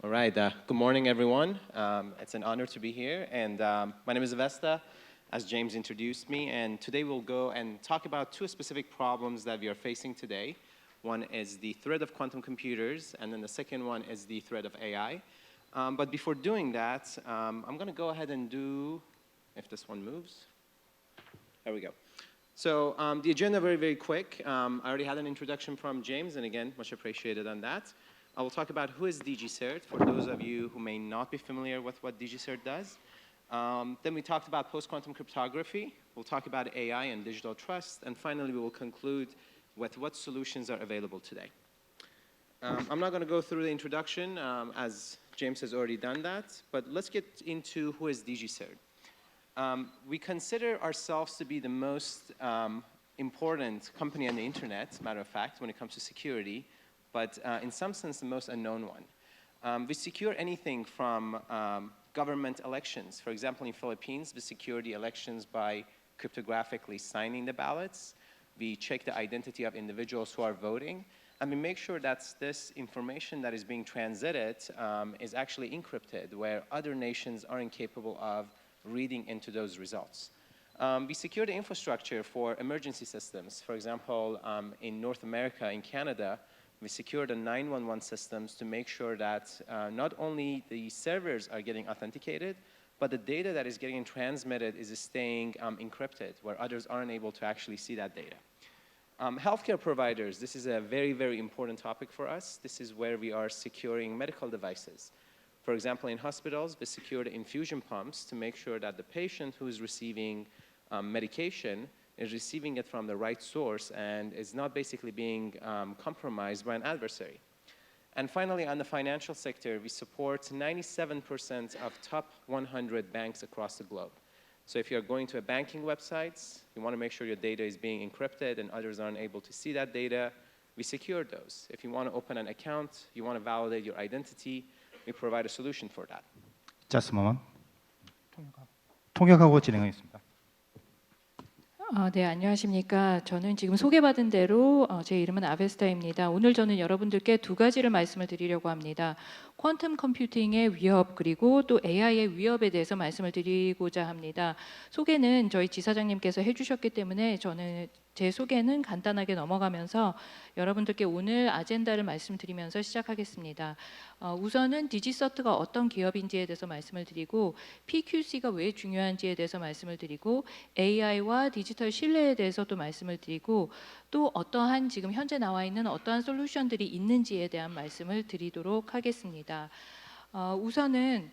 All right, good morning, everyone. It's an honor to be here, and my name is Avesta, as James introduced me, and today we'll go and talk about two specific problems that we are facing today. One is the threat of quantum computers, and then the second one is the threat of AI. But before doing that, I'm going to go ahead and do, if this one moves. There we go. So the agenda very, very quick. I already had an introduction from James, and again, much appreciated on that. I will talk about who is DigiCert, for those of you who may not be familiar with what DigiCert does. Then we talked about post-quantum cryptography. We'll talk about AI and digital trust. And finally, we will conclude with what solutions are available today. I'm not going to go through the introduction, as James has already done that. But let's get into who is DigiCert. We consider ourselves to be the most important company on the internet, matter of fact, when it comes to security, but in some sense, the most unknown one. We secure anything from government elections. For example, in Philippines, we secure the elections by cryptographically signing the ballots. We check the identity of individuals who are voting. And we make sure that this information that is being transited is actually encrypted, where other nations are incapable of reading into those results. We secure the infrastructure for emergency systems. For example, in North America, in Canada, we secure the 911 systems to make sure that not only the servers are getting authenticated, but the data that is getting transmitted is staying encrypted, where others aren't able to actually see that data. Healthcare providers, this is a very, very important topic for us. This is where we are securing medical devices. For example, in hospitals, we secure the infusion pumps to make sure that the patient who is receiving medication is receiving it from the right source and is not basically being compromised by an adversary. And finally, on the financial sector, we support 97% of top 100 banks across the globe. So if you're going to a banking website, you want to make sure your data is being encrypted and others aren't able to see that data, we secure those. If you want to open an account, you want to validate your identity, we provide a solution for that. Just a moment. 통역하고 진행하겠습니다. 네, 안녕하십니까. 저는 지금 소개받은 대로 제 이름은 아베스타입니다. 오늘 저는 여러분들께 두 가지를 말씀을 드리려고 합니다. 퀀텀 컴퓨팅의 위협 그리고 또 AI의 위협에 대해서 말씀을 드리고자 합니다. 소개는 저희 지사장님께서 해주셨기 때문에 저는 제 소개는 간단하게 넘어가면서 여러분들께 오늘 아젠다를 말씀드리면서 시작하겠습니다. 우선은 디지서트가 어떤 기업인지에 대해서 말씀을 드리고 PQC가 왜 중요한지에 대해서 말씀을 드리고 AI와 디지털 신뢰에 대해서 또 말씀을 드리고 또 어떠한 지금 현재 나와 있는 어떠한 솔루션들이 있는지에 대한 말씀을 드리도록 하겠습니다. 우선은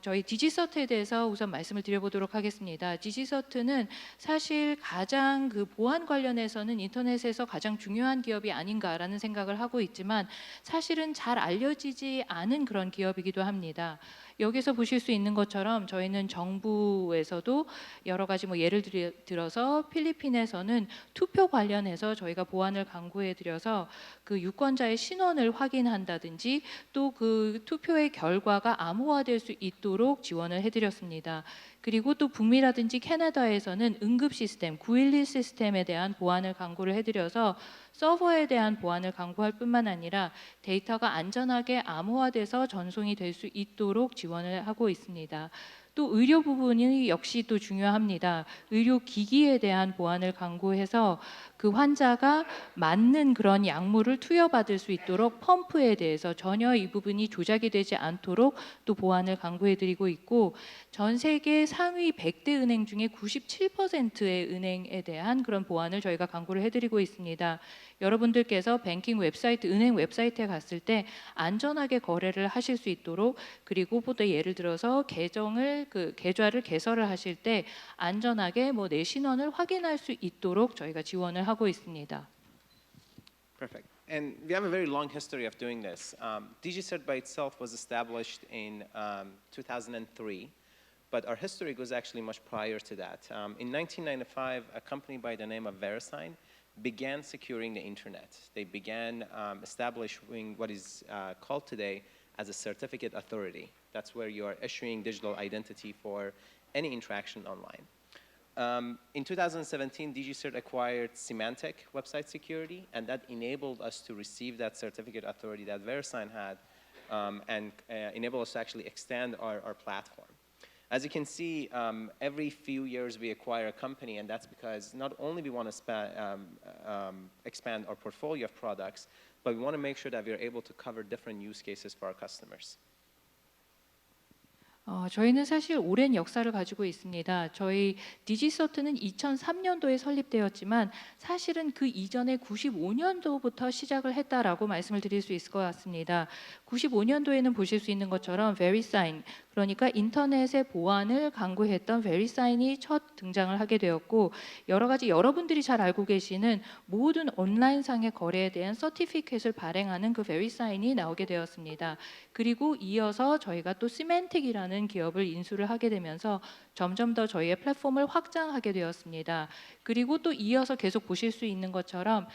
저희 디지서트에 대해서 우선 말씀을 드려보도록 하겠습니다. 디지서트는 사실 가장 그 보안 관련해서는 인터넷에서 가장 중요한 기업이 아닌가라는 생각을 하고 있지만 사실은 잘 알려지지 않은 그런 기업이기도 합니다. 여기서 보실 수 있는 것처럼 저희는 정부에서도 여러 가지 예를 들어서 필리핀에서는 투표 관련해서 저희가 보안을 강구해 드려서 그 유권자의 신원을 확인한다든지 또 그 투표의 결과가 암호화될 수 있도록 지원을 해드렸습니다. 그리고 또 북미라든지 캐나다에서는 응급 시스템, 911 시스템에 대한 보안을 강구를 해드려서 서버에 대한 보안을 강구할 뿐만 아니라 데이터가 안전하게 암호화돼서 전송이 될 수 있도록 지원을 하고 있습니다. 또 의료 부분이 역시 또 중요합니다. 의료기기에 대한 보안을 강구해서 그 환자가 맞는 그런 약물을 투여받을 수 있도록 펌프에 대해서 전혀 이 부분이 조작이 되지 않도록 또 보안을 강구해드리고 있고 전 세계 상위 100대 은행 중에 97%의 은행에 대한 그런 보안을 저희가 강구를 해드리고 있습니다. 여러분들께서 뱅킹 웹사이트, 은행 웹사이트에 갔을 때 안전하게 거래를 하실 수 있도록 그리고 또 예를 들어서 계좌를 개설을 하실 때 안전하게 내 신원을 확인할 수 있도록 저희가 지원을 하고 있습니다. Perfect. And we have a very long history of doing this. DigiCert by itself was established in 2003, but our history goes actually much prior to that. In 1995, a company by the name of VeriSign began securing the internet. They began establishing what is called today as a certificate authority. That's where you are issuing digital identity for any interaction online. In 2017, DigiCert acquired Symantec Website Security, and that enabled us to receive that certificate authority that VeriSign had and enable us to actually extend our platform. As you can see, every few years we acquire a company, and that's because not only we want to expand our portfolio of products, but we want to make sure that we are able to cover different use cases for our customers. 저희는 사실 오랜 역사를 가지고 있습니다. 저희 디지서트는 2003년도에 설립되었지만 사실은 그 이전에 95년도부터 시작을 했다라고 말씀을 드릴 수 있을 것 같습니다. 95년도에는 보실 수 있는 것처럼 VeriSign, 그러니까 인터넷의 보안을 강구했던 VeriSign이 첫 등장을 하게 되었고, 여러 가지 여러분들이 잘 알고 계시는 모든 온라인상의 거래에 대한 서티피켓을 발행하는 그 VeriSign이 나오게 되었습니다. 그리고 이어서 저희가 또 시멘틱이라는 기업을 인수를 하게 되면서 점점 더 저희의 플랫폼을 확장하게 되었습니다. 그리고 또 이어서 계속 보실 수 있는 것처럼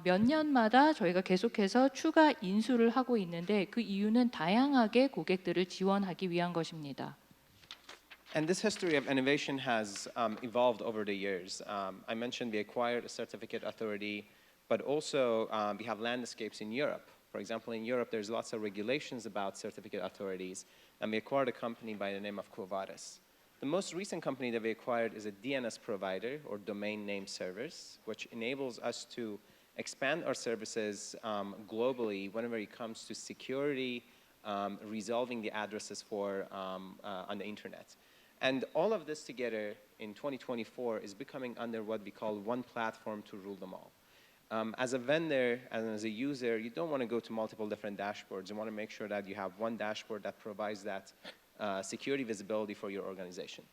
몇 년마다 저희가 계속해서 추가 인수를 하고 있는데, 그 이유는 다양하게 고객들을 지원하기 위한 것입니다. And this history of innovation has evolved over the years. I mentioned we acquired a certificate authority, but also we have landscapes in Europe. For example, in Europe, there's lots of regulations about certificate authorities, and we acquired a company by the name of Quo Vadis. The most recent company that we acquired is a DNS provider, or domain name service, which enables us to expand our services globally whenever it comes to security, resolving the addresses on the internet. And all of this together in 2024 is becoming under what we call one platform to rule them all. As a vendor and as a user, you don't want to go to multiple different dashboards. You want to make sure that you have one dashboard that provides that security visibility for your organization.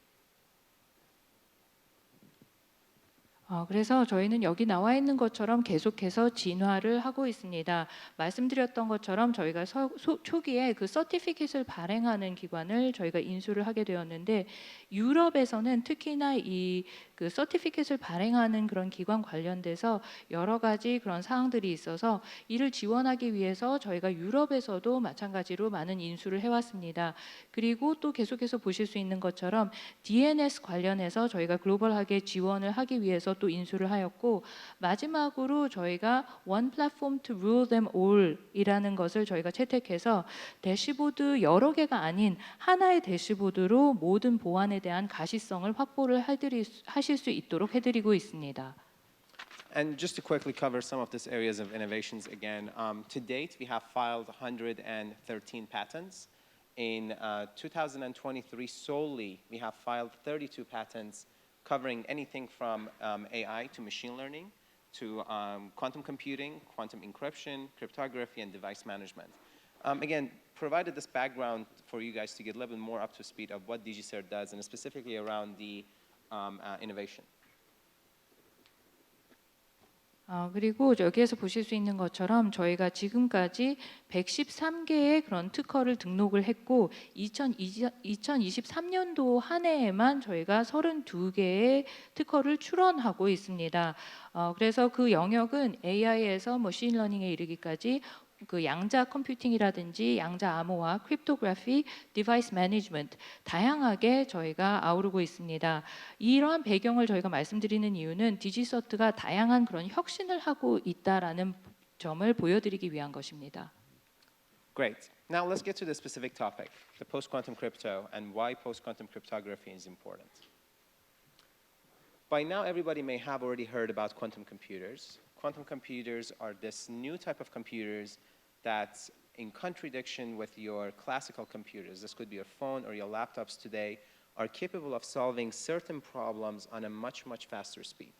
그래서 저희는 여기 나와 있는 것처럼 계속해서 진화를 하고 있습니다. 말씀드렸던 것처럼 저희가 초기에 그 서티피켓을 발행하는 기관을 저희가 인수를 하게 되었는데, 유럽에서는 특히나 이 그 서티피켓을 발행하는 그런 기관 관련돼서 여러 가지 그런 사항들이 있어서 이를 지원하기 위해서 저희가 유럽에서도 마찬가지로 많은 인수를 해왔습니다. 그리고 또 계속해서 보실 수 있는 것처럼 DNS 관련해서 저희가 글로벌하게 지원을 하기 위해서 또 인수를 하였고, 마지막으로 저희가 One Platform to Rule Them All 이라는 것을 저희가 채택해서 대시보드 여러 개가 아닌 하나의 대시보드로 모든 보안에 대한 가시성을 확보를 하실 수 있도록 해드리고 있습니다. And just to quickly cover some of these areas of innovations again, to date we have filed 113 patents. In 2023 solely, we have filed 32 patents covering anything from AI to machine learning to quantum computing, quantum encryption, cryptography, and device management. Again, provided this background for you guys to get a little bit more up to speed of what DigiCert does, and specifically around the innovation. 그리고 여기에서 보실 수 있는 것처럼 저희가 지금까지 113개의 그런 특허를 등록을 했고, 2023년도 한 해에만 저희가 32개의 특허를 출원하고 있습니다. 그래서 그 영역은 AI에서 머신러닝에 이르기까지 그 양자 컴퓨팅이라든지 양자 암호화, 크립토그래피, 디바이스 매니지먼트 다양하게 저희가 아우르고 있습니다. 이러한 배경을 저희가 말씀드리는 이유는 디지서트가 다양한 그런 혁신을 하고 있다라는 점을 보여드리기 위한 것입니다. Great. Now let's get to the specific topic, the post-quantum crypto and why post-quantum cryptography is important. By now, everybody may have already heard about quantum computers. Quantum computers are this new type of computers that's in contradiction with your classical computers. This could be your phone or your laptops today, are capable of solving certain problems on a much, much faster speed.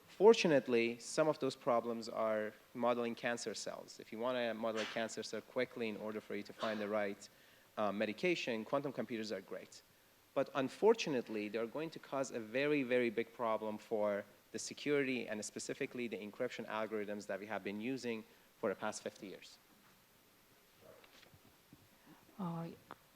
Fortunately, some of those problems are modeling cancer cells. If you want to model a cancer cell quickly in order for you to find the right medication, quantum computers are great. But unfortunately, they're going to cause a very, very big problem for the security and specifically the encryption algorithms that we have been using for the past 50 years.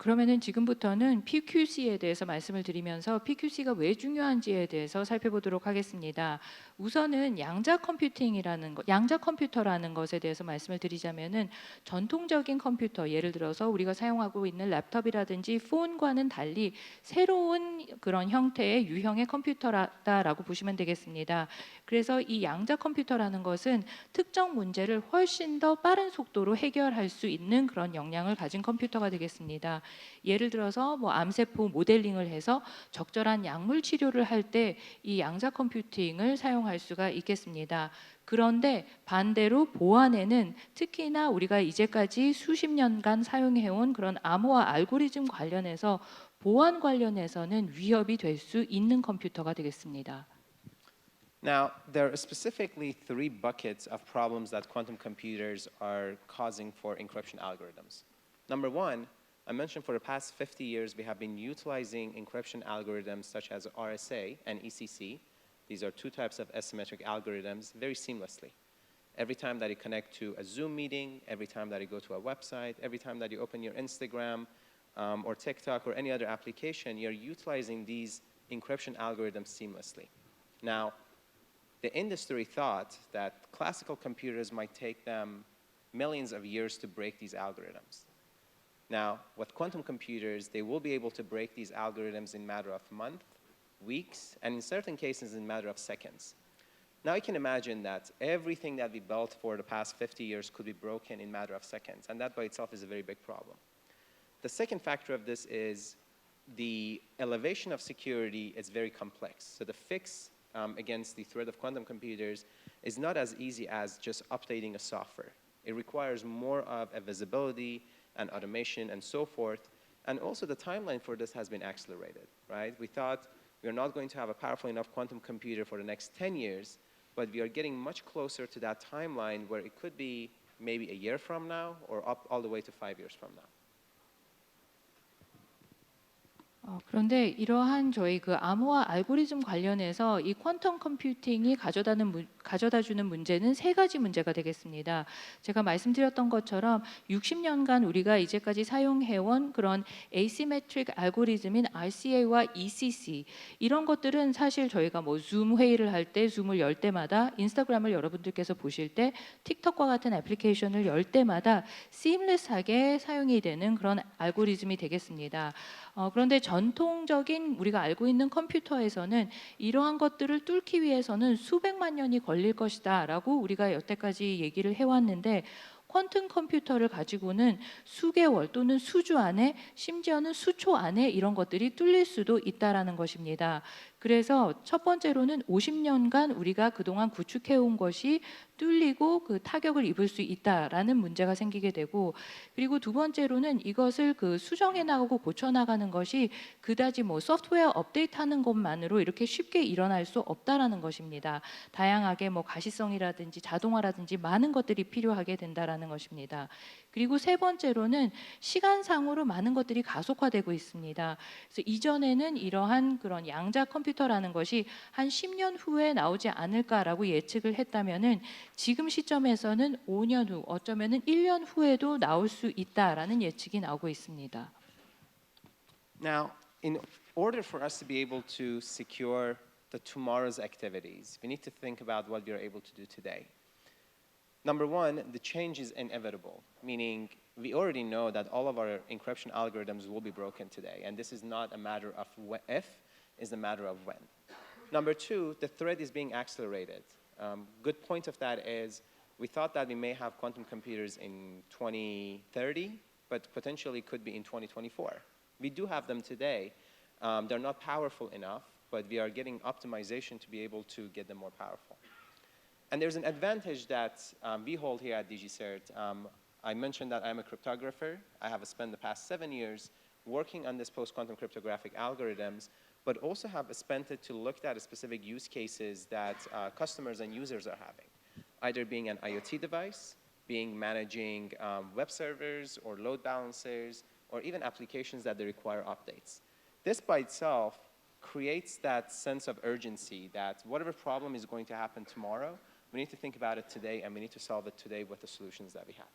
그러면은 지금부터는 PQC에 대해서 말씀을 드리면서 PQC가 왜 중요한지에 대해서 살펴보도록 하겠습니다. 우선은 양자 컴퓨터라는 것에 대해서 말씀을 드리자면은 전통적인 컴퓨터, 예를 들어서 우리가 사용하고 있는 랩톱이라든지 폰과는 달리 새로운 그런 형태의 유형의 컴퓨터다라고 보시면 되겠습니다. 그래서 이 양자 컴퓨터라는 것은 특정 문제를 훨씬 더 빠른 속도로 해결할 수 있는 그런 역량을 가진 컴퓨터가 되겠습니다. 예를 들어서 뭐 암세포 모델링을 해서 적절한 약물 치료를 할 때 이 양자 컴퓨팅을 사용할 수가 있겠습니다. 그런데 반대로 보안에는 특히나 우리가 이제까지 수십 년간 사용해온 그런 암호화 알고리즘 관련해서 보안 관련해서는 위협이 될 수 있는 컴퓨터가 되겠습니다. Now, there are specifically three buckets of problems that quantum computers are causing for encryption algorithms. Number one, I mentioned for the past 50 years we have been utilizing encryption algorithms such as RSA and ECC. These are two types of asymmetric algorithms very seamlessly. Every time that you connect to a Zoom meeting, every time that you go to a website, every time that you open your Instagram or TikTok or any other application, you're utilizing these encryption algorithms seamlessly. Now, the industry thought that classical computers might take them millions of years to break these algorithms. Now, with quantum computers, they will be able to break these algorithms in a matter of months, weeks, and in certain cases in a matter of seconds. Now you can imagine that everything that we built for the past 50 years could be broken in a matter of seconds, and that by itself is a very big problem. The second factor of this is the elevation of security is very complex. So the fix against the threat of quantum computers is not as easy as just updating a software. It requires more of a visibility and automation and so forth. And also the timeline for this has been accelerated, right? We thought we're not going to have a powerful enough quantum computer for the next 10 years, but we are getting much closer to that timeline where it could be maybe a year from now or up all the way to 5 years from now. 그런데 이러한 저희 그 암호화 알고리즘 관련해서 이 퀀텀 컴퓨팅이 가져다 주는 문제는 세 가지 문제가 되겠습니다. 제가 말씀드렸던 것처럼 60년간 우리가 이제까지 사용해온 그런 에이시메트릭 알고리즘인 RCA와 ECC 이런 것들은 사실 저희가 뭐 줌 회의를 할 때 줌을 열 때마다 인스타그램을 여러분들께서 보실 때 틱톡과 같은 애플리케이션을 열 때마다 시임레스하게 사용이 되는 그런 알고리즘이 되겠습니다. 그런데 전통적인 우리가 알고 있는 컴퓨터에서는 이러한 것들을 뚫기 위해서는 수백만 년이 걸릴 것이다라고 우리가 여태까지 얘기를 해왔는데 퀀텀 컴퓨터를 가지고는 수개월 또는 수주 안에 심지어는 수초 안에 이런 것들이 뚫릴 수도 있다라는 것입니다. 그래서 첫 번째로는 50년간 우리가 그동안 구축해온 것이 뚫리고 그 타격을 입을 수 있다라는 문제가 생기게 되고 그리고 두 번째로는 이것을 그 수정해 나가고 고쳐 나가는 것이 그다지 뭐 소프트웨어 업데이트하는 것만으로 이렇게 쉽게 일어날 수 없다라는 것입니다. 다양하게 뭐 가시성이라든지 자동화라든지 많은 것들이 필요하게 된다라는 것입니다. 그리고 세 번째로는 시간상으로 많은 것들이 가속화되고 있습니다. 그래서 이전에는 이러한 그런 양자 컴퓨터라는 것이 한 10년 후에 나오지 않을까라고 예측을 했다면은 지금 시점에서는 5년 후, 어쩌면은 1년 후에도 나올 수 있다라는 예측이 나오고 있습니다. Now, in order for us to be able to secure the tomorrow's activities, we need to think about what we are able to do today. Number one, the change is inevitable, meaning we already know that all of our encryption algorithms will be broken today, and this is not a matter of if, it's a matter of when. Number two, the threat is being accelerated. Good point of that is we thought that we may have quantum computers in 2030, but potentially could be in 2024. We do have them today. They're not powerful enough, but we are getting optimization to be able to get them more powerful. And there's an advantage that we hold here at DigiCert. I mentioned that I'm a cryptographer. I have spent the past 7 years working on this post-quantum cryptographic algorithms, but also have spent it to look at specific use cases that customers and users are having, either being an IoT device, being managing web servers or load balancers, or even applications that they require updates. This by itself creates that sense of urgency that whatever problem is going to happen tomorrow, we need to think about it today and we need to solve it today with the solutions that we have.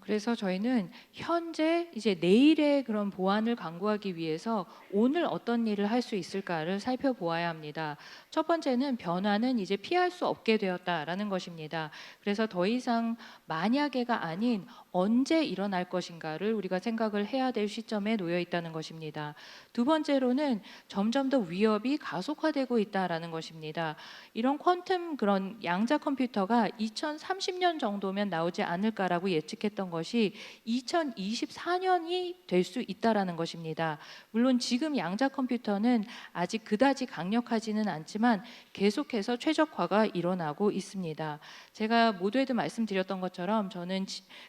그래서 저희는 현재 이제 내일의 그런 보안을 강구하기 위해서 오늘 어떤 일을 할 수 있을까를 살펴보아야 합니다. 첫 번째는 변화는 이제 피할 수 없게 되었다라는 것입니다. 그래서 더 이상 만약에가 아닌 언제 일어날 것인가를 우리가 생각을 해야 될 시점에 놓여 있다는 것입니다. 두 번째로는 점점 더 위협이 가속화되고 있다라는 것입니다. 이런 퀀텀 그런 양자 컴퓨터가 2030년 정도면 나오지 않을까라고 예측했던 것이 2024년이 될 수 있다라는 것입니다. 물론 지금 양자 컴퓨터는 아직 그다지 강력하지는 않지만 계속해서 최적화가 일어나고 있습니다. 제가 모두에도 말씀드렸던 것처럼 저는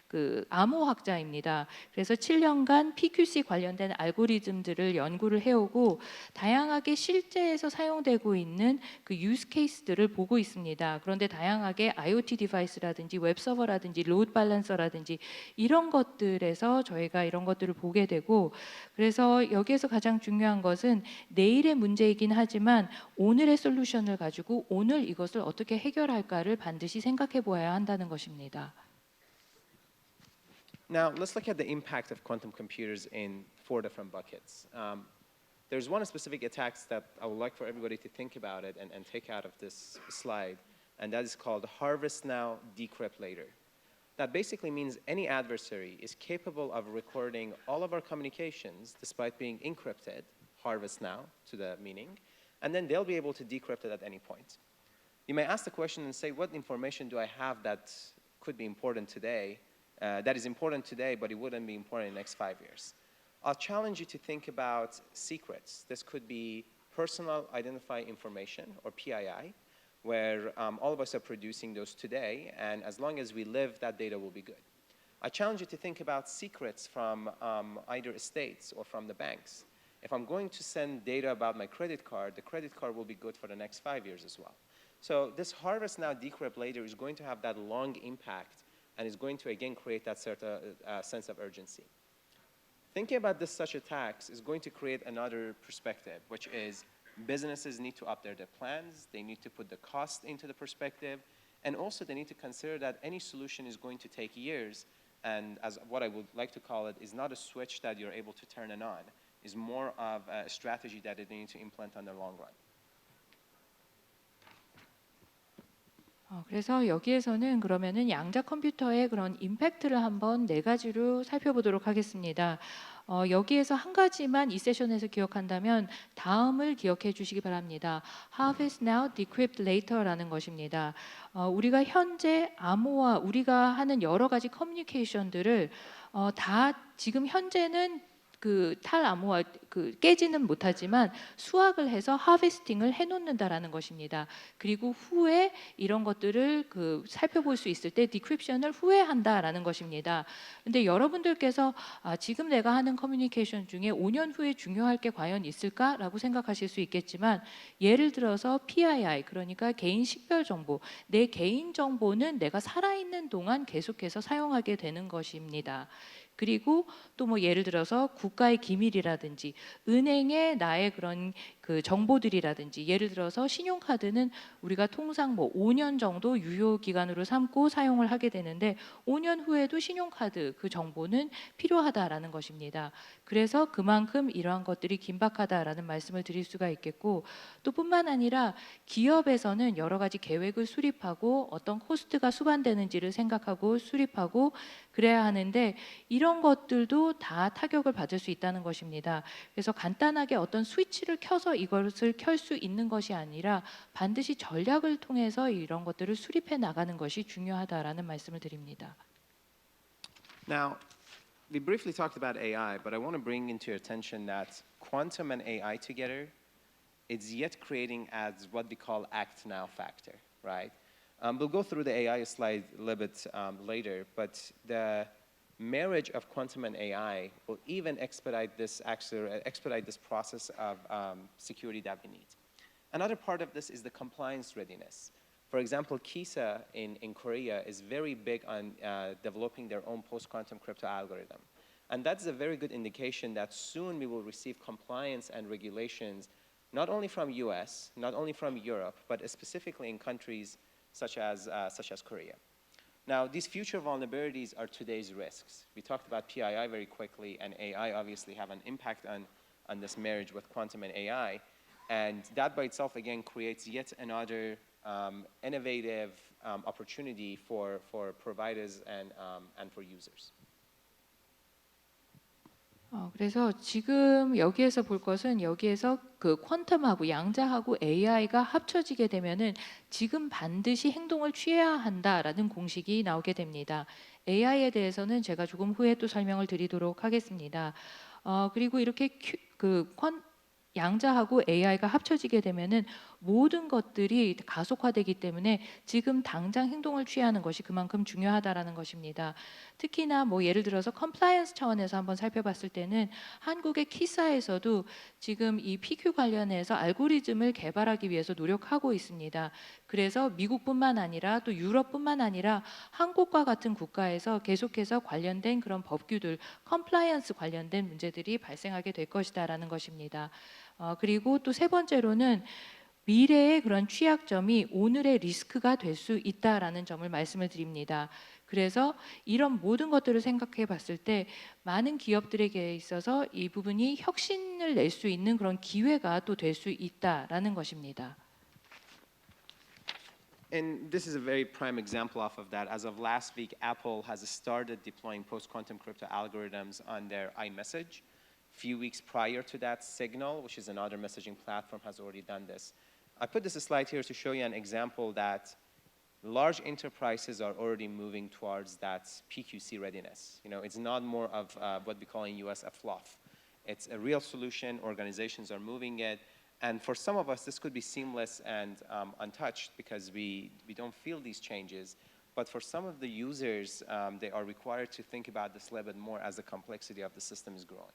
그 암호학자입니다. 그래서 7년간 PQC 관련된 알고리즘들을 연구를 해오고 다양하게 실제에서 사용되고 있는 그 유스 케이스들을 보고 있습니다. 그런데 다양하게 IoT 디바이스라든지 웹서버라든지 로드 밸런서라든지 이런 것들에서 저희가 이런 것들을 보게 되고, 그래서 여기에서 가장 중요한 것은 내일의 문제이긴 하지만 오늘의 솔루션을 가지고 오늘 이것을 어떻게 해결할까를 반드시 생각해 보아야 한다는 것입니다. Now, let's look at the impact of quantum computers in 4 different buckets. There's one specific attack that I would like for everybody to think about it and take out of this slide, and that is called harvest now, decrypt later. That basically means any adversary is capable of recording all of our communications despite being encrypted, harvest now to the meaning, and then they'll be able to decrypt it at any point. You may ask the question and say, what information do I have that could be important today, that is important today, but it wouldn't be important in the next 5 years? I'll challenge you to think about secrets. This could be personal identifying information, or PII, where all of us are producing those today, and as long as we live, that data will be good. I challenge you to think about secrets from either estates or from the banks. If I'm going to send data about my credit card, the credit card will be good for the next 5 years as well. So this harvest now, decrypt later is going to have that long impact and is going to again create that certain sense of urgency. Thinking about this such attacks is going to create another perspective, which is businesses need to update their plans, they need to put the cost into the perspective, and also they need to consider that any solution is going to take years, and as what I would like to call it, is not a switch that you're able to turn it on, is more of a strategy that they need to implement on the long run. 그래서 여기에서는 그러면은 양자 컴퓨터의 그런 임팩트를 한번 4가지로 살펴보도록 하겠습니다. 여기에서 한 가지만 이 세션에서 기억한다면 다음을 기억해 주시기 바랍니다. Harvest now, decrypt later라는 것입니다. 우리가 현재 암호화, 우리가 하는 여러 가지 커뮤니케이션들을 다 지금 현재는 그 탈암호화 깨지는 못하지만 수확을 해서 하베스팅을 해놓는다라는 것입니다. 그리고 후에 이런 것들을 살펴볼 수 있을 때 디크립션을 후에 한다라는 것입니다. 근데 여러분들께서 지금 내가 하는 커뮤니케이션 중에 5년 후에 중요할 게 과연 있을까라고 생각하실 수 있겠지만, 예를 들어서 PII, 그러니까 개인 식별 정보, 내 개인 정보는 내가 살아있는 동안 계속해서 사용하게 되는 것입니다. 그리고 또 뭐 예를 들어서 국가의 기밀이라든지 은행의 나의 그런 그 정보들이라든지, 예를 들어서 신용카드는 우리가 통상 뭐 5년 정도 유효 기간으로 삼고 사용을 하게 되는데 5년 후에도 신용카드 그 정보는 필요하다라는 것입니다. 그래서 그만큼 이러한 것들이 긴박하다라는 말씀을 드릴 수가 있겠고, 또 뿐만 아니라 기업에서는 여러 가지 계획을 수립하고 어떤 코스트가 수반되는지를 생각하고 수립하고 그래야 하는데, 이런 것들도 다 타격을 받을 수 있다는 것입니다. 그래서 간단하게 어떤 스위치를 켜서 이것을 켤 수 있는 것이 아니라 반드시 전략을 통해서 이런 것들을 수립해 나가는 것이 중요하다라는 말씀을 드립니다. Now, we briefly talked about AI, but I want to bring into your attention that quantum and AI together is yet creating as what we call act now factor, right? We'll go through the AI slide a little bit later, but the marriage of quantum and AI will even expedite this process of security that we need. Another part of this is the compliance readiness. For example, KISA in Korea is very big on developing their own post-quantum crypto algorithm. And that's a very good indication that soon we will receive compliance and regulations, not only from US, not only from Europe, but specifically in countries such as Korea. Now, these future vulnerabilities are today's risks. We talked about PII very quickly, and AI obviously have an impact on this marriage with quantum and AI. And that by itself, again, creates yet another innovative opportunity for providers and for users. 그래서 지금 여기에서 볼 것은 여기에서 그 퀀텀하고 양자하고 AI가 합쳐지게 되면은 지금 반드시 행동을 취해야 한다라는 공식이 나오게 됩니다. AI에 대해서는 제가 조금 후에 또 설명을 드리도록 하겠습니다. 그리고 이렇게 양자하고 AI가 합쳐지게 되면은 모든 것들이 가속화되기 때문에 지금 당장 행동을 취하는 것이 그만큼 중요하다라는 것입니다. 특히나 뭐 예를 들어서 컴플라이언스 차원에서 한번 살펴봤을 때는 한국의 키사에서도 지금 이 PQ 관련해서 알고리즘을 개발하기 위해서 노력하고 있습니다. 그래서 미국뿐만 아니라 또 유럽뿐만 아니라 한국과 같은 국가에서 계속해서 관련된 그런 법규들, 컴플라이언스 관련된 문제들이 발생하게 될 것이다라는 것입니다. 그리고 또 세 번째로는 미래의 그런 취약점이 오늘의 리스크가 될 수 있다라는 점을 말씀을 드립니다. 그래서 이런 모든 것들을 생각해 봤을 때 많은 기업들에게 있어서 이 부분이 혁신을 낼 수 있는 그런 기회가 또 될 수 있다라는 것입니다. And this is a very prime example off of that. As of last week, Apple has started deploying post-quantum crypto algorithms on their iMessage. A few weeks prior to that, Signal, which is another messaging platform, has already done this. I put this slide here to show you an example that large enterprises are already moving towards that PQC readiness. You know, it's not more of what we call in US a fluff. It's a real solution. Organizations are moving it. And for some of us, this could be seamless and untouched because we don't feel these changes. But for some of the users, they are required to think about this a little bit more as the complexity of the system is growing.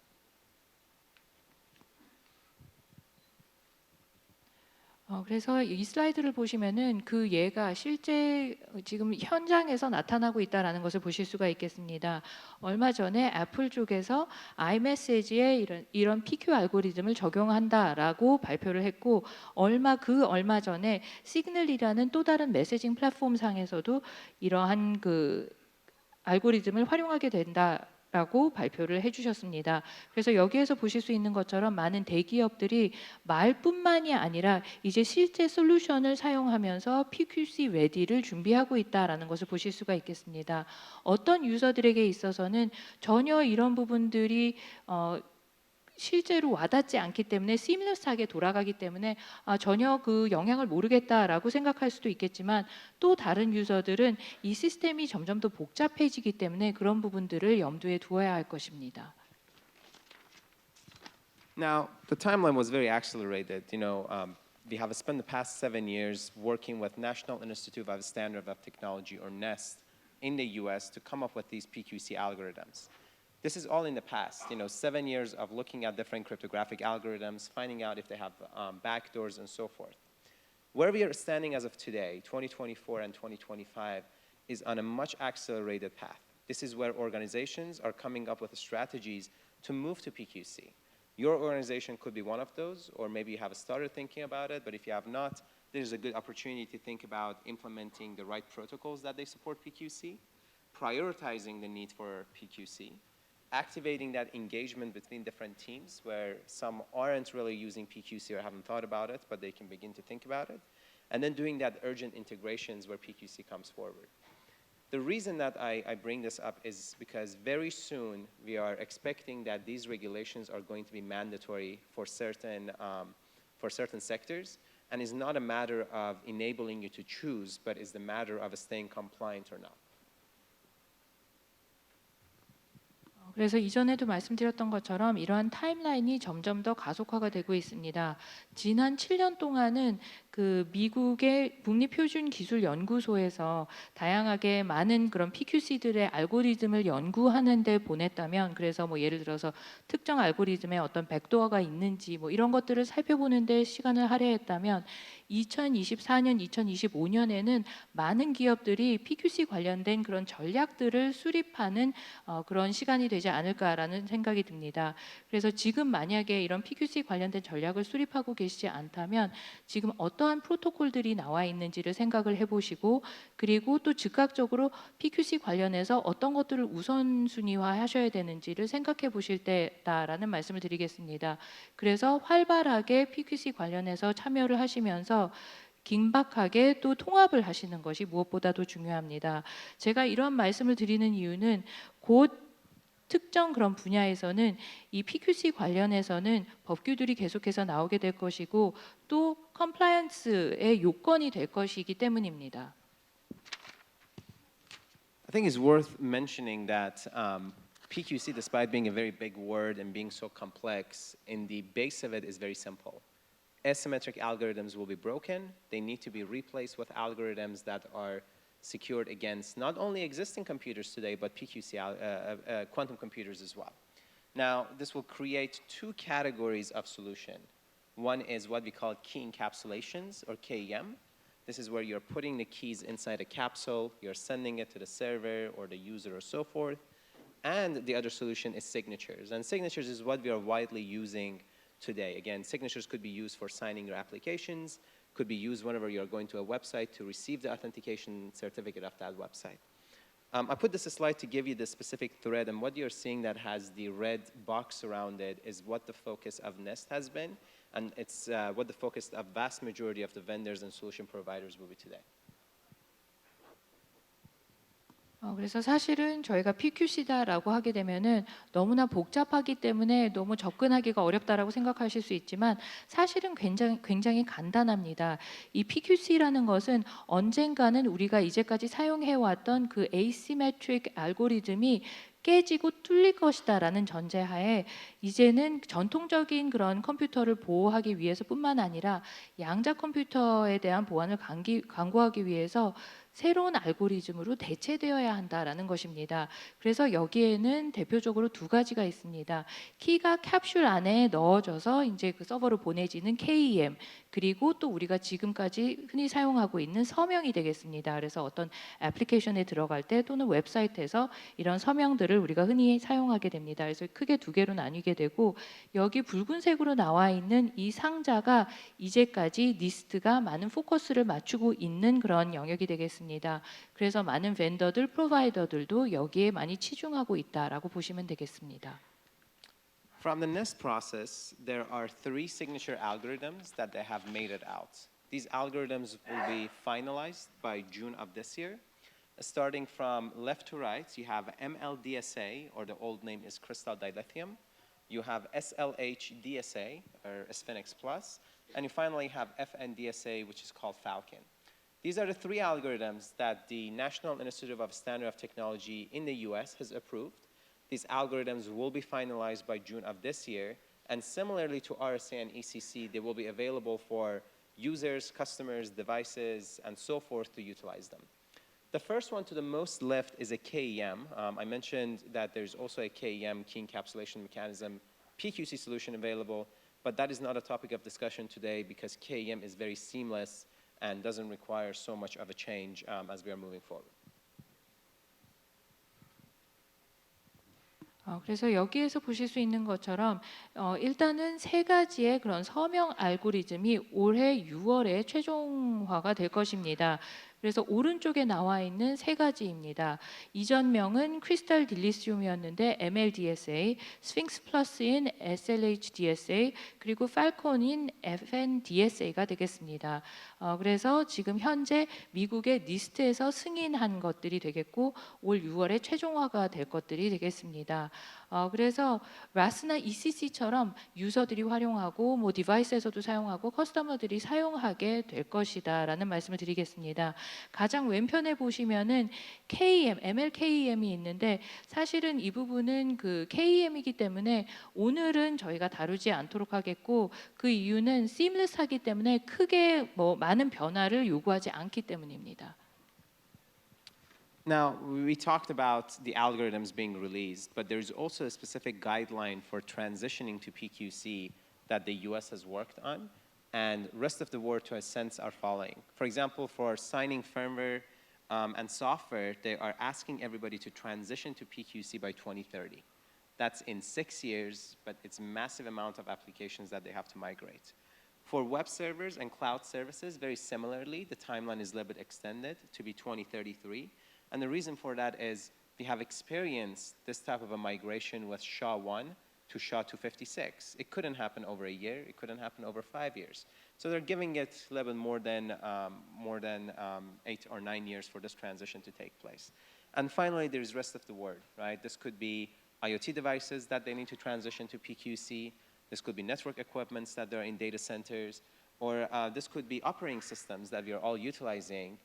그래서 이 슬라이드를 보시면은 그 예가 실제 지금 현장에서 나타나고 있다라는 것을 보실 수가 있겠습니다. 얼마 전에 애플 쪽에서 iMessage에 이런 PQ 알고리즘을 적용한다라고 발표를 했고 얼마 전에 시그널이라는 또 다른 메시징 플랫폼 상에서도 이러한 그 알고리즘을 활용하게 된다. 라고 발표를 해주셨습니다. 그래서 여기에서 보실 수 있는 것처럼 많은 대기업들이 말뿐만이 아니라 이제 실제 솔루션을 사용하면서 PQC 레디를 준비하고 있다라는 것을 보실 수가 있겠습니다. 어떤 유저들에게 있어서는 전혀 이런 부분들이 실제로 와닿지 않기 때문에 시밀러스하게 돌아가기 때문에 전혀 그 영향을 모르겠다라고 생각할 수도 있겠지만 또 다른 유저들은 이 시스템이 점점 더 복잡해지기 때문에 그런 부분들을 염두에 두어야 할 것입니다. Now, the timeline was very accelerated. You know, we have spent the past 7 years working with National Institute of Standards of Technology, or NIST, in the US to come up with these PQC algorithms. This is all in the past, 7 years of looking at different cryptographic algorithms, finding out if they have backdoors and so forth. Where we are standing as of today, 2024 and 2025, is on a much accelerated path. This is where organizations are coming up with strategies to move to PQC. Your organization could be one of those, or maybe you have started thinking about it, but if you have not, there's a good opportunity to think about implementing the right protocols that they support PQC, prioritizing the need for PQC, activating that engagement between different teams where some aren't really using PQC or haven't thought about it, but they can begin to think about it, and then doing that urgent integrations where PQC comes forward. The reason that I bring this up is because very soon we are expecting that these regulations are going to be mandatory for certain sectors, and it's not a matter of enabling you to choose, but it's the matter of staying compliant or not. 그래서 이전에도 말씀드렸던 것처럼 이러한 타임라인이 점점 더 가속화가 되고 있습니다. 지난 7년 동안은 그 미국의 국립표준기술연구소에서 다양하게 많은 그런 PQC들의 알고리즘을 연구하는 데 보냈다면, 그래서 뭐 예를 들어서 특정 알고리즘에 어떤 백도어가 있는지 뭐 이런 것들을 살펴보는 데 시간을 할애했다면 2024년, 2025년에는 많은 기업들이 PQC 관련된 그런 전략들을 수립하는 그런 시간이 되지 않을까라는 생각이 듭니다. 그래서 지금 만약에 이런 PQC 관련된 전략을 수립하고 계시지 않다면 지금 어떤 어떠한 프로토콜들이 나와 있는지를 생각을 해보시고 그리고 또 즉각적으로 PQC 관련해서 어떤 것들을 우선순위화 하셔야 되는지를 생각해 보실 때다라는 말씀을 드리겠습니다. 그래서 활발하게 PQC 관련해서 참여를 하시면서 긴박하게 또 통합을 하시는 것이 무엇보다도 중요합니다. 제가 이런 말씀을 드리는 이유는 곧 특정 그런 분야에서는 이 PQC 관련해서는 법규들이 계속해서 나오게 될 것이고 또 컴플라이언스의 요건이 될 것이기 때문입니다. I think it's worth mentioning that PQC, despite being a very big word and being so complex, in the base of it is very simple. Asymmetric algorithms will be broken. They need to be replaced with algorithms that are secured against not only existing computers today, but PQC, quantum computers as well. Now, this will create two categories of solution. One is what we call key encapsulations, or KEM. This is where you're putting the keys inside a capsule, you're sending it to the server or the user or so forth. And the other solution is signatures. And signatures is what we are widely using today. Again, signatures could be used for signing your applications, could be used whenever you're going to a website to receive the authentication certificate of that website. I put this slide to give you the specific thread, and what you're seeing that has the red box around it is what the focus of NEST has been, and it's what the focus of vast majority of the vendors and solution providers will be today. 그래서 사실은 저희가 PQC다라고 하게 되면은 너무나 복잡하기 때문에 너무 접근하기가 어렵다라고 생각하실 수 있지만 사실은 굉장히 간단합니다. 이 PQC라는 것은 언젠가는 우리가 이제까지 사용해왔던 그 asymmetric 알고리즘이 깨지고 뚫릴 것이다라는 전제하에 이제는 전통적인 그런 컴퓨터를 보호하기 위해서뿐만 아니라 양자 컴퓨터에 대한 보안을 강구하기 위해서 새로운 알고리즘으로 대체되어야 한다라는 것입니다. 그래서 여기에는 대표적으로 두 가지가 있습니다. 키가 캡슐 안에 넣어져서 이제 그 서버로 보내지는 KEM, 그리고 또 우리가 지금까지 흔히 사용하고 있는 서명이 되겠습니다. 그래서 어떤 애플리케이션에 들어갈 때 또는 웹사이트에서 이런 서명들을 우리가 흔히 사용하게 됩니다. 그래서 크게 두 개로 나뉘게 되고 여기 붉은색으로 나와 있는 이 상자가 이제까지 니스트가 많은 포커스를 맞추고 있는 그런 영역이 되겠습니다. 그래서 많은 벤더들, 프로바이더들도 여기에 많이 치중하고 있다라고 보시면 되겠습니다. From the NEST process, there are 3 signature algorithms that they have made it out. These algorithms will be finalized by June of this year. Starting from left to right, you have MLDSA, or the old name is Crystal Dilithium. You have SLH-DSA, or Sphinx Plus. And you finally have FNDSA, which is called Falcon. These are the 3 algorithms that the National Institute of Standards of Technology in the US has approved. These algorithms will be finalized by June of this year. And similarly to RSA and ECC, they will be available for users, customers, devices, and so forth to utilize them. The first one to the most left is a KEM. I mentioned that there's also a KEM, key encapsulation mechanism, PQC solution available, but that is not a topic of discussion today because KEM is very seamless and doesn't require so much of a change as we are moving forward. 그래서 여기에서 보실 수 있는 것처럼 일단은 3가지의 그런 서명 알고리즘이 올해 6월에 최종화가 될 것입니다. 그래서 오른쪽에 나와 있는 3가지입니다. 이전명은 크리스탈 딜리시움이었는데 MLDSA, 스핑스 플러스인 SLH-DSA, 그리고 팔콘인 FNDSA가 되겠습니다. 그래서 지금 현재 미국의 니스트에서 승인한 것들이 되겠고 올 6월에 최종화가 될 것들이 되겠습니다. 그래서 RAS나 ECC처럼 유저들이 활용하고 뭐 디바이스에서도 사용하고 커스터머들이 사용하게 될 것이다라는 말씀을 드리겠습니다. 가장 왼편에 보시면은 KEM, MLKEM이 있는데 사실은 이 부분은 그 KEM이기 때문에 오늘은 저희가 다루지 않도록 하겠고 그 이유는 seamless하기 때문에 크게 뭐 많은 변화를 요구하지 않기 때문입니다. Now, we talked about the algorithms being released, but there's also a specific guideline for transitioning to PQC that the US has worked on, and rest of the world, to a sense, are following. For example, for signing firmware and software, they are asking everybody to transition to PQC by 2030. That's in 6 years, but it's a massive amount of applications that they have to migrate. For web servers and cloud services, very similarly, the timeline is a little bit extended to be 2033. And the reason for that is we have experienced this type of a migration with SHA-1 to SHA-256. It couldn't happen over a year. It couldn't happen over 5 years. So they're giving it a little bit more than 8 or 9 years for this transition to take place. And finally, there's rest of the world, right? This could be IoT devices that they need to transition to PQC. This could be network equipments that are in data centers, or this could be operating systems that we are all utilizing,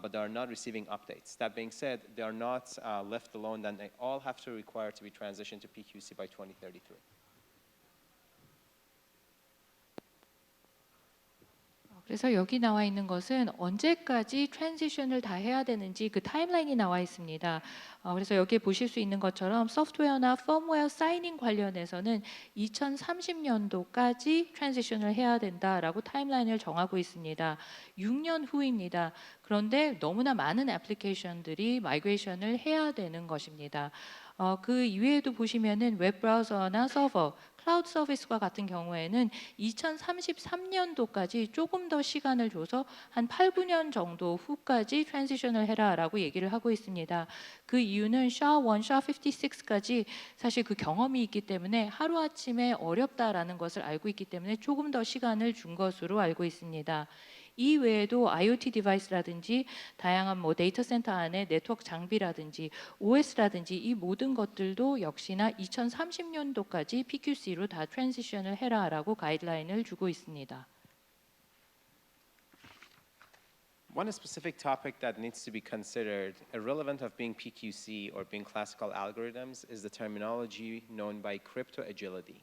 but they are not receiving updates. That being said, they are not left alone, then they all have to require to be transitioned to PQC by 2033. 그래서 여기 나와 있는 것은 언제까지 트랜지션을 다 해야 되는지 그 타임라인이 나와 있습니다. 그래서 여기에 보실 수 있는 것처럼 소프트웨어나 펌웨어 사이닝 관련해서는 2030년도까지 트랜지션을 해야 된다라고 타임라인을 정하고 있습니다. 6년 후입니다. 그런데 너무나 많은 애플리케이션들이 마이그레이션을 해야 되는 것입니다. 그 이외에도 보시면은 웹 브라우저나 서버, 클라우드 서비스와 같은 경우에는 2033년도까지 조금 더 시간을 줘서 한 8, 9년 정도 후까지 트랜지션을 해라라고 얘기를 하고 있습니다. 그 이유는 SHA-1, SHA-56까지 사실 그 경험이 있기 때문에 하루아침에 어렵다라는 것을 알고 있기 때문에 조금 더 시간을 준 것으로 알고 있습니다. 이 외에도 IoT 디바이스라든지 다양한 뭐 데이터 센터 안에 네트워크 장비라든지 OS라든지 이 모든 것들도 역시나 2030년도까지 PQC로 다 트랜지션을 해라라고 가이드라인을 주고 있습니다. One specific topic that needs to be considered, irrelevant of being PQC or being classical algorithms, is the terminology known by crypto agility.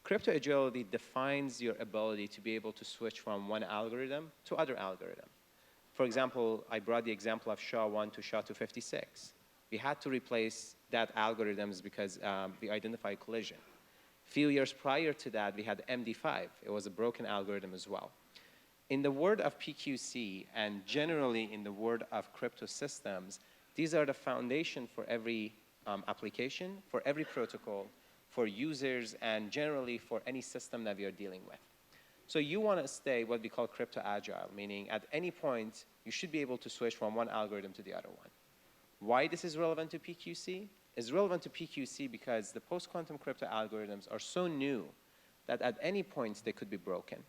Crypto agility defines your ability to be able to switch from one algorithm to other algorithm. For example, I brought the example of SHA-1 to SHA-256. We had to replace that algorithms because we identified collision. A few years prior to that, we had MD5. It was a broken algorithm as well. In the world of PQC and generally in the world of crypto systems, these are the foundation for every application, for every protocol, for users, and generally for any system that we are dealing with. So you want to stay what we call crypto agile, meaning at any point, you should be able to switch from one algorithm to the other one. Why this is relevant to PQC? It's relevant to PQC because the post-quantum crypto algorithms are so new that at any point they could be broken.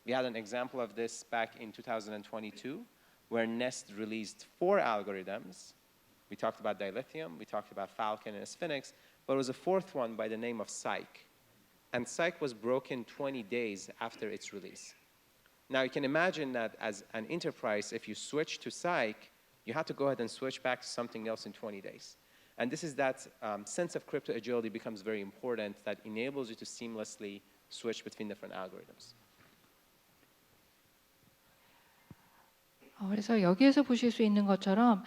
We had an example of this back in 2022, where NEST released 4 algorithms. We talked about dilithium, we talked about Falcon and Sphinx, but there was a 4th one by the name of Psych. And Psych was broken 20 days after its release. Now you can imagine that as an enterprise, if you switch to Psych, you have to go ahead and switch back to something else in 20 days. And this is that sense of crypto agility becomes very important that enables you to seamlessly switch between different algorithms. 그래서 여기에서 보실 수 있는 것처럼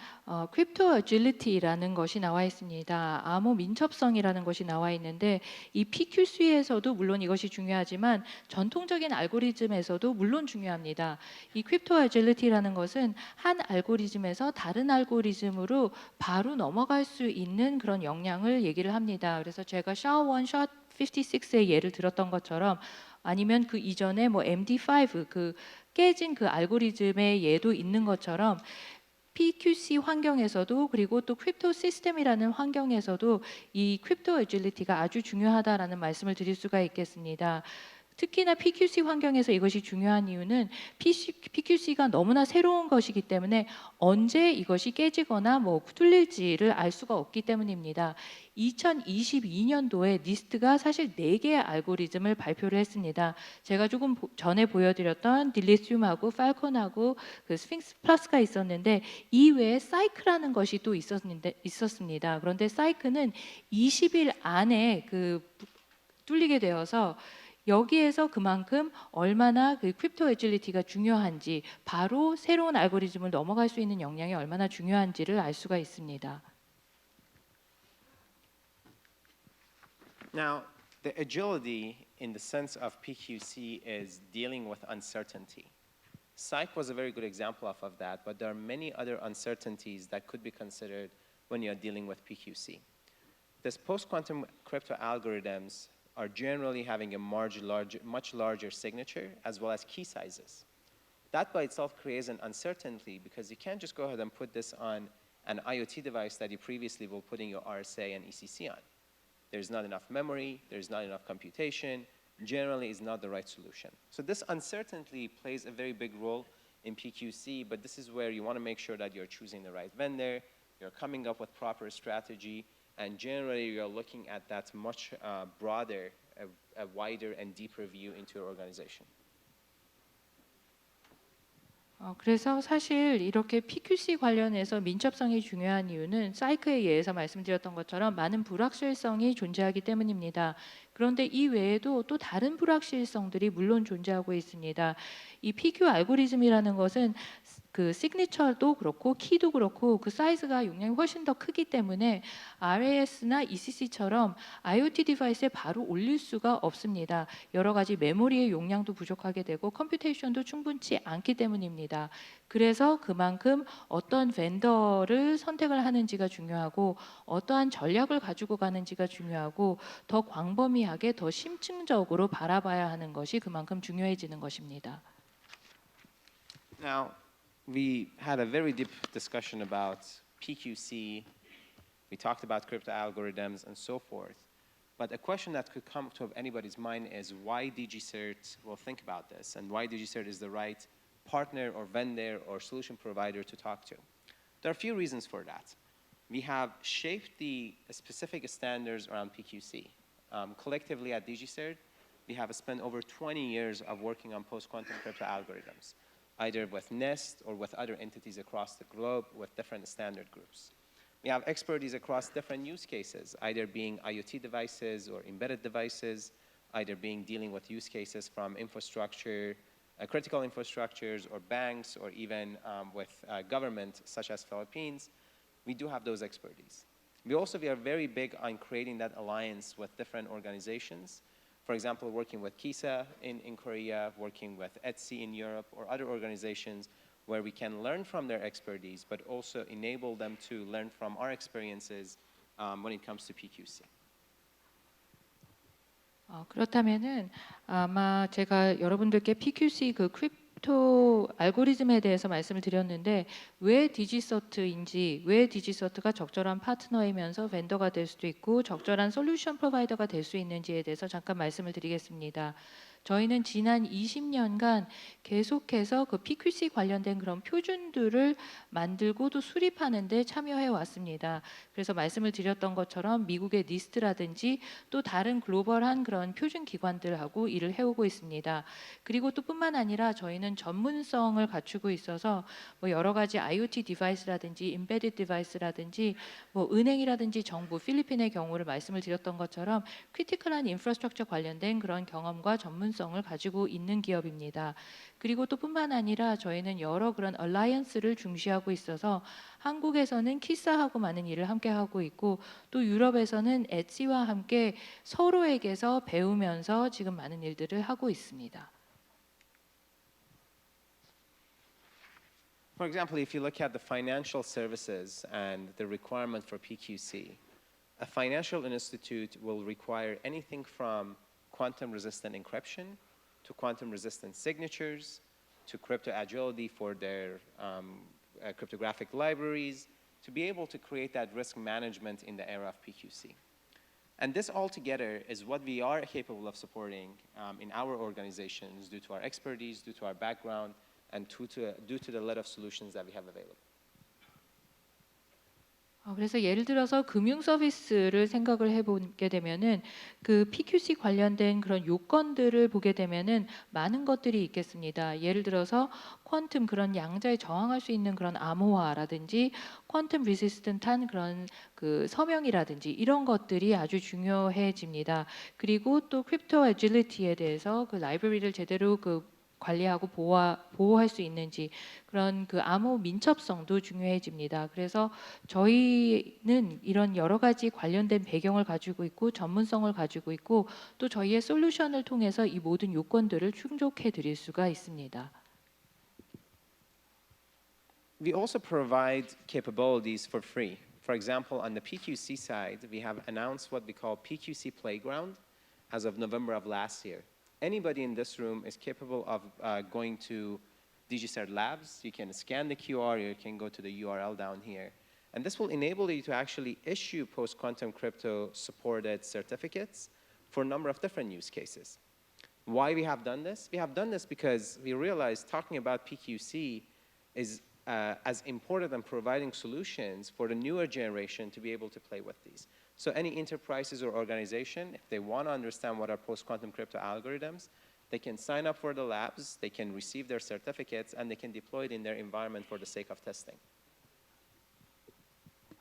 크립토 어질리티라는 것이 나와 있습니다. 암호 민첩성이라는 것이 나와 있는데 이 PQC에서도 물론 이것이 중요하지만 전통적인 알고리즘에서도 물론 중요합니다. 이 크립토 어질리티라는 것은 한 알고리즘에서 다른 알고리즘으로 바로 넘어갈 수 있는 그런 역량을 얘기를 합니다. 그래서 제가 SHA-1, SHA-56의 예를 들었던 것처럼 아니면 그 이전에 뭐 MD5 그 깨진 그 알고리즘의 예도 있는 것처럼 PQC 환경에서도 그리고 또 크립토 시스템이라는 환경에서도 이 크립토 어질리티가 아주 중요하다라는 말씀을 드릴 수가 있겠습니다. 특히나 PQC 환경에서 이것이 중요한 이유는 PQC가 너무나 새로운 것이기 때문에 언제 이것이 깨지거나 뭐 뚫릴지를 알 수가 없기 때문입니다. 2022년도에 니스트가 사실 4개의 알고리즘을 발표를 했습니다. 제가 조금 전에 보여드렸던 딜리튬하고 팔콘하고 그 스핑스 플러스가 있었는데 이외에 사이크라는 것이 또 있었습니다. 그런데 사이크는 20일 안에 그 뚫리게 되어서 여기에서 그만큼 얼마나 그 크립토 어질리티가 중요한지 바로 새로운 알고리즘을 넘어갈 수 있는 역량이 얼마나 중요한지를 알 수가 있습니다. Now, the agility in the sense of PQC is dealing with uncertainty. Psych was a very good example of that, but there are many other uncertainties that could be considered when you're dealing with PQC. This post-quantum crypto algorithms are generally having a much larger signature as well as key sizes. That by itself creates an uncertainty because you can't just go ahead and put this on an IoT device that you previously were putting your RSA and ECC on. There's not enough memory, there's not enough computation, generally is not the right solution. So this uncertainty plays a very big role in PQC, but this is where you want to make sure that you're choosing the right vendor, you're coming up with proper strategy, and generally you're looking at that much broader, a wider and deeper view into your organization. 그래서 사실 이렇게 PQC 관련해서 민첩성이 중요한 이유는 사이클에 의해서 말씀드렸던 것처럼 많은 불확실성이 존재하기 때문입니다. 그런데 이 외에도 또 다른 불확실성들이 물론 존재하고 있습니다. 이 PQ 알고리즘이라는 것은 그 시그니처도 그렇고 키도 그렇고 그 사이즈가 용량이 훨씬 더 크기 때문에 RAS나 ECC처럼 IoT 디바이스에 바로 올릴 수가 없습니다. 여러 가지 메모리의 용량도 부족하게 되고 컴퓨테이션도 충분치 않기 때문입니다. 그래서 그만큼 어떤 벤더를 선택을 하는지가 중요하고 어떠한 전략을 가지고 가는지가 중요하고 더 광범위하게 더 심층적으로 바라봐야 하는 것이 그만큼 중요해지는 것입니다. Now, we had a very deep discussion about PQC. We talked about crypto algorithms and so forth. But a question that could come to anybody's mind is why DigiCert will think about this and why DigiCert is the right partner or vendor or solution provider to talk to. There are a few reasons for that. We have shaped the specific standards around PQC. Collectively at DigiCert, we have spent over 20 years of working on post-quantum crypto algorithms, either with NIST or with other entities across the globe with different standard groups. We have expertise across different use cases, either being IoT devices or embedded devices, either being dealing with use cases from infrastructure, critical infrastructures or banks or even with government such as Philippines. We do have those expertise. We are very big on creating that alliance with different organizations. For example, working with KISA in Korea, working with ETSI in Europe, or other organizations where we can learn from their expertise, but also enable them to learn from our experiences when it comes to PQC. 그렇다면은 아마 제가 여러분들께 PQC 그 크립토 알고리즘에 대해서 말씀을 드렸는데 왜 디지서트인지, 왜 디지서트가 적절한 파트너이면서 벤더가 될 수도 있고 적절한 솔루션 프로바이더가 될 수 있는지에 대해서 잠깐 말씀을 드리겠습니다. 저희는 지난 20년간 계속해서 그 PQC 관련된 그런 표준들을 만들고 또 수립하는 데 참여해 왔습니다. 그래서 말씀을 드렸던 것처럼 미국의 니스트라든지 또 다른 글로벌한 그런 표준 기관들하고 일을 해오고 있습니다. 그리고 또 뿐만 아니라 저희는 전문성을 갖추고 있어서 뭐 여러 가지 IoT 디바이스라든지 임베디드 디바이스라든지 뭐 은행이라든지 정부, 필리핀의 경우를 말씀을 드렸던 것처럼 크리티컬한 인프라스트럭처 관련된 그런 경험과 전문성을 가지고 있는 기업입니다. 그리고 또 뿐만 아니라 저희는 여러 그런 얼라이언스를 중시하고 있어서 한국에서는 키사하고 많은 일을 함께 하고 있고 또 유럽에서는 엣시와 함께 서로에게서 배우면서 지금 많은 일들을 하고 있습니다. For example, if you look at the financial services and the requirement for PQC, a financial institute will require anything from quantum-resistant encryption to quantum-resistant signatures to crypto agility for their cryptographic libraries to be able to create that risk management in the era of PQC. And this altogether is what we are capable of supporting in our organizations due to our expertise, due to our background, and due to the lot of solutions that we have available. 그래서 예를 들어서 금융 서비스를 생각을 해보게 되면은 그 PQC 관련된 그런 요건들을 보게 되면은 많은 것들이 있겠습니다. 예를 들어서 퀀텀 그런 양자에 저항할 수 있는 그런 암호화라든지 퀀텀 리시스턴트한 그런 그 서명이라든지 이런 것들이 아주 중요해집니다. 그리고 또 크립토 애질리티에 대해서 그 라이브러리를 제대로 관리하고 보호할 수 있는지 그런 그 암호 민첩성도 중요해집니다. 그래서 저희는 이런 여러 가지 관련된 배경을 가지고 있고 전문성을 가지고 있고 또 저희의 솔루션을 통해서 이 모든 요건들을 충족해 드릴 수가 있습니다. We also provide capabilities for free. For example, on the PQC side, we have announced what we call PQC Playground. as of November of last year. Anybody in this room is capable of going to DigiCert Labs. You can scan the QR, you can go to the URL down here. And this will enable you to actually issue post-quantum crypto supported certificates for a number of different use cases. Why we have done this? We have done this because we realized talking about PQC is as important in providing solutions for the newer generation to be able to play with these. So any enterprises or organization, if they want to understand what are post-quantum crypto algorithms, they can sign up for the labs, they can receive their certificates, and they can deploy it in their environment for the sake of testing.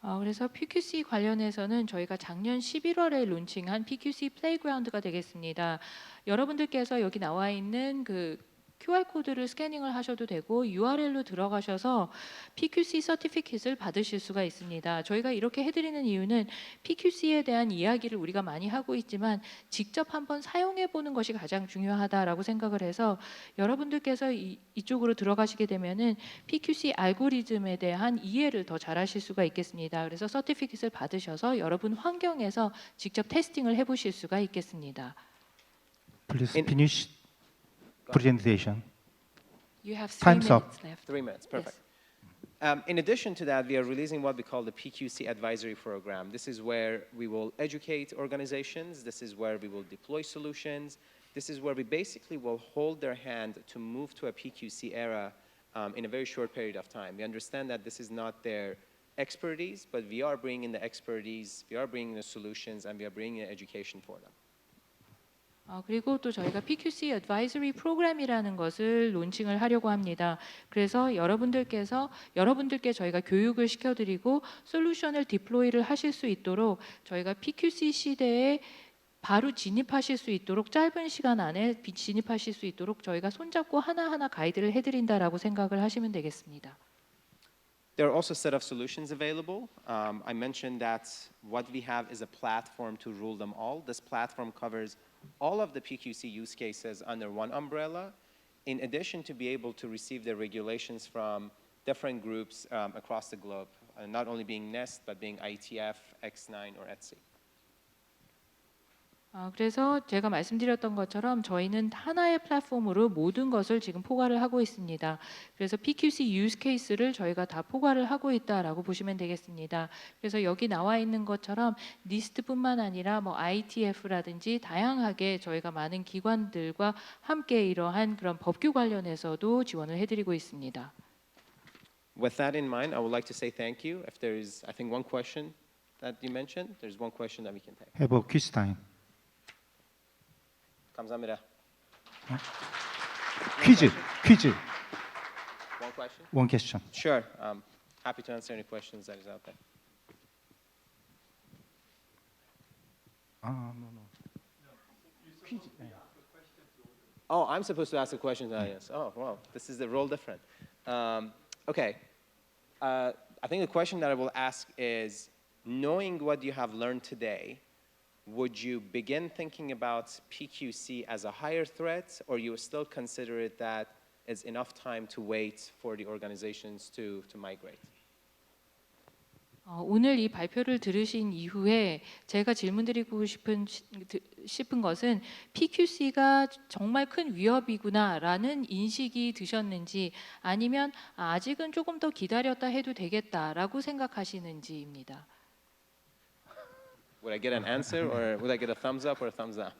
그래서 PQC 관련해서는 저희가 작년 11월에 론칭한 PQC 플레이그라운드가 되겠습니다. 여러분들께서 여기 나와 있는 그 QR 코드를 스캐닝을 하셔도 되고 URL로 들어가셔서 PQC 서티피킷을 받으실 수가 있습니다. 저희가 이렇게 해드리는 이유는 PQC에 대한 이야기를 우리가 많이 하고 있지만 직접 한번 사용해 보는 것이 가장 중요하다라고 생각을 해서 여러분들께서 이쪽으로 들어가시게 되면은 PQC 알고리즘에 대한 이해를 더 잘하실 수가 있겠습니다. 그래서 서티피킷을 받으셔서 여러분 환경에서 직접 테스팅을 해보실 수가 있겠습니다. Please finish presentation. You have 3 Time's up. minutes left. 3 minutes, perfect. Yes. In addition to that, we are releasing what we call the PQC Advisory Program. This is where we will educate organizations. This is where we will deploy solutions. This is where we basically will hold their hand to move to a PQC era in a very short period of time. We understand that this is not their expertise, but we are bringing the expertise, we are bringing the solutions, and we are bringing the education for them. 그리고 또 저희가 PQC Advisory 프로그램이라는 것을 론칭을 하려고 합니다. 그래서 여러분들께 저희가 교육을 시켜드리고 솔루션을 디플로이를 하실 수 있도록 저희가 PQC 시대에 바로 진입하실 수 있도록 짧은 시간 안에 진입하실 수 있도록 저희가 손잡고 하나하나 가이드를 해드린다라고 생각을 하시면 되겠습니다. There are also a set of solutions available. I mentioned that what we have is a platform to rule them all. This platform covers all of the PQC use cases under one umbrella, in addition to be able to receive the regulations from different groups across the globe, not only being NIST, but being IETF, X9, or ETSI. 그래서 제가 말씀드렸던 것처럼 저희는 하나의 플랫폼으로 모든 것을 지금 포괄을 하고 있습니다. 그래서 PQC 유즈 케이스를 저희가 다 포괄을 하고 있다라고 보시면 되겠습니다. 그래서 여기 나와 있는 것처럼 니스트뿐만 아니라 뭐 IETF라든지 다양하게 저희가 많은 기관들과 함께 이러한 그런 법규 관련해서도 지원을 해드리고 있습니다. With that in mind, I would like to say thank you. If there is, I think, one question that you mentioned, there's one question that we can take. Have a quiz time. 감사합니다. 퀴즈. One question? One question. Sure. Happy to answer any questions that is out there. No. Oh, I'm supposed to ask a question. Yes. Oh, wow. This is the role different. Okay. I think the question that I will ask is, knowing what you have learned today, would you begin thinking about PQC as a higher threat, or you still consider it that it's enough time to wait for the organizations to migrate? 오늘 이 발표를 들으신 이후에 제가 질문드리고 싶은 것은 PQC가 정말 큰 위협이구나라는 인식이 드셨는지 아니면 아직은 조금 더 기다렸다 해도 되겠다라고 생각하시는지입니다. Would I get an answer, or would I get a thumbs up or a thumbs down?